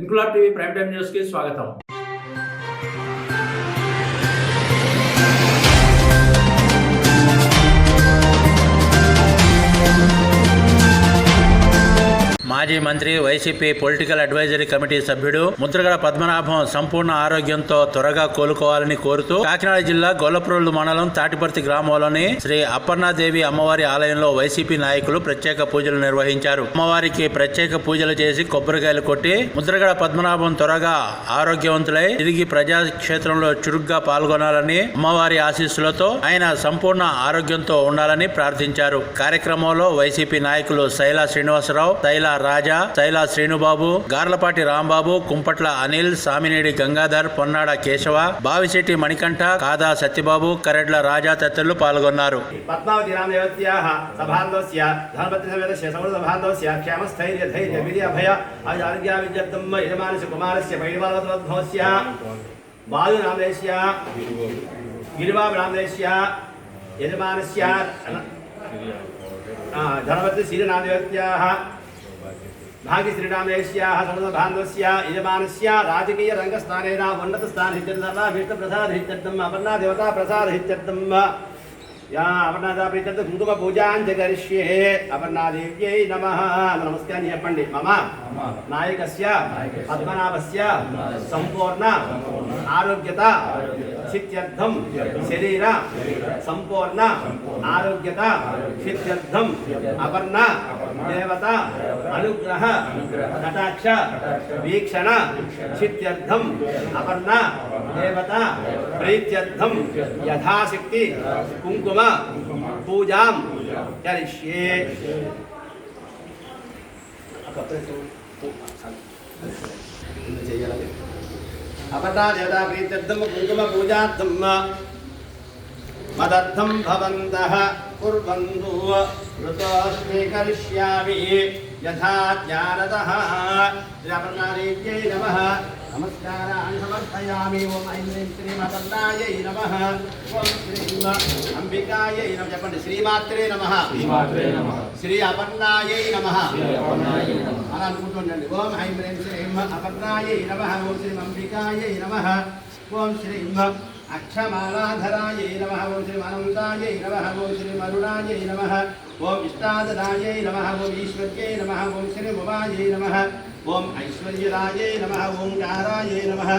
Inquilab TV prime time news కి స్వాగతం. మాజీ మంత్రి వైసీపీ పొలిటికల్ అడ్వైజరీ కమిటీ సభ్యుడు ముద్రగడ పద్మనాభం సంపూర్ణ ఆరోగ్యంతో త్వరగా కోలుకోవాలని కోరుతూ కాకినాడ జిల్లా గొల్లప్రోలు మండలం తాటిపర్తి గ్రామంలోని శ్రీ అపర్ణాదేవి అమ్మవారి ఆలయంలో వైసీపీ నాయకులు ప్రత్యేక పూజలు నిర్వహించారు. అమ్మవారికి ప్రత్యేక పూజలు చేసి కొబ్బరికాయలు కొట్టి ముద్రగడ పద్మనాభం త్వరగా ఆరోగ్యవంతులై తిరిగి ప్రజాక్షేత్రంలో చురుగ్గా పాల్గొనాలని, అమ్మవారి ఆశీస్సులతో ఆయన సంపూర్ణ ఆరోగ్యంతో ఉండాలని ప్రార్థించారు. కార్యక్రమంలో వైసీపీ నాయకులు శైలా శ్రీనివాసరావు, శైలా రాజా, శైలా శ్రీనుబాబు, గార్లపాటి రాంబాబు, కుంపట్ల అనిల్, సామినేడి గంగాధర్, పొన్నాడ కేశవ, బావిశెట్టి మణికంఠ, కాదా సత్యబాబు, కరెడ్ల రాజా తదితరులు పాల్గొన్నారు. పద్మావతి రామదేవత్యాః సభాంతస్య ధనపతి సమేతస్య సమృద్ధభాంతస్య క్షేమస్థైర్య ధైర్య విజయ భయ ఆరోగ్య విద్యత్తమ్మ యజమానస్య కుమారస్య వైభవవద్భవస్య బాలు రామదేశ్య గిరిబాబు రామదేశ్య యజమానస్య ధనపతి శ్రీరామదేవత్యాః భాగ్య శ్రీరామేశ్యాः సమృద్ధభాంతస్య యజమానస్య రాజకీయ రంగస్థానేన ఉన్నత స్థానహిత్యర్థం విష్ణు ప్రసాదహిత్యర్థం అపర్ణా దేవతా ప్రసాదహిత్యర్థం యా అపర్ణాదా ప్రీత్యర్థం కుంకుమ పూజాంచ కరిష్యే. అపర్ణాదేవ్యై నమః. నమస్కారం చెప్పండి. మమ నాయకస్య పద్మనాభస్య సంపూర్ణ ఆరోగ్యత సిద్ధ్యర్థం శరీర సంపూర్ణ ఆరోగ్యత సిద్ధ్యర్థం అపర్ణ దేవత అనుగ్రహ కటాక్ష వీక్షణ సిద్ధ్యర్థం అపర్ణ దేవత ప్రీత్యర్థం యథాశక్తి కుంకుమ పూజాం కరిష్యే. అపర్ణా దేవతా ప్రీత్యర్థం కుంకుమ పూజార్థం మదర్థం భవంతః కుర్వంతు ఋతోస్మి కరిష్యామి యథా జ్ఞానతః. శ్రీమన్నారాయణ్యై నమః. నమస్కారాన్ని సమర్పయామి. ఓం ఐం హ్రీం శ్రీం అపర్ణాయై నమః. ఓం శ్రీం అంబికాయై నమః. చెప్పండి. శ్రీమాత్రే నమః. శ్రీ అపర్ణాయై నమః అని అనుకుంటుండండి. ఓం ఐం హ్రీం శ్రీం అపర్ణాయై నమః. ఓం శ్రీం అంబికాయై నమః. ఓం శ్రీం అక్షమాలాధరాయై నమః. ఓం శ్రీ అనంతాయై నమః. ఓం శ్రీ అరుణాయై నమః. ఓం ఇష్టాదదాయై నమః. ఓం ఈశ్వర్యై నమః. ఓం శ్రీ ఉమాయై నమః. ఓం ఐశ్వర్యరాయై నమః. ఓంకారాయై నమః.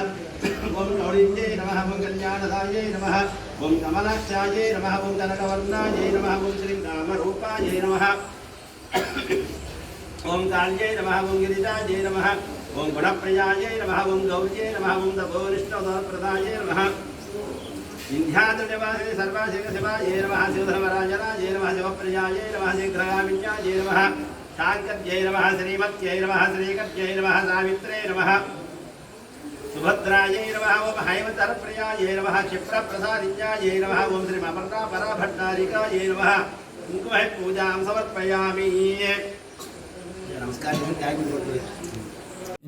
ఓం గౌరీయై నమః. ఓం కళ్యాణదాయై నమః. ఓం కమలాక్షాయై నమః. ఓం కనకవర్ణాయై నమః. ఓం శ్రీ రామరూపాయై నమః. ఓం కాళ్యై నమః. ఓం గిరిజాయై నమః. ఓం గుణప్రియాయై నమః. ఓం గౌర్యై నమః. ఓం తపోనిష్టప్రదాయై నమః. వింధ్యాచలనివాసిని సర్వశివశివాయై నమః. శివధర్మరాజరాజై నమః. శివప్రియాయై నమః. శీఘ్రగామిన్యాయై నమః. శాంకర్యై నమః. శ్రీమత్యై నమః. శ్రీకర్యై నమః. సావిత్రే నమః. సుభద్రాయై నమః. ఓం హైమతరప్రియాయై నమః. క్షిప్రప్రసాదిన్యాయై నమః. ఓం శ్రీ అపర్ణా పరాభట్టారికాయై నమః. కుంకుమ పూజాం సమర్పయామి. నమస్కారం.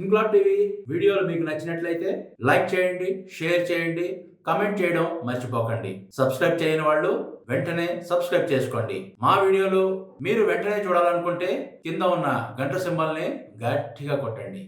ఇంక్లాబ్ టీవీ వీడియోలు మీకు నచ్చినట్లయితే లైక్ చేయండి, షేర్ చేయండి, కమెంట్ చేయడం మర్చిపోకండి. సబ్స్క్రైబ్ చేయని వాళ్ళు వెంటనే సబ్స్క్రైబ్ చేసుకోండి. మా వీడియోలు మీరు వెంటనే చూడాలనుకుంటే కింద ఉన్న గంట సింబల్ని గట్టిగా కొట్టండి.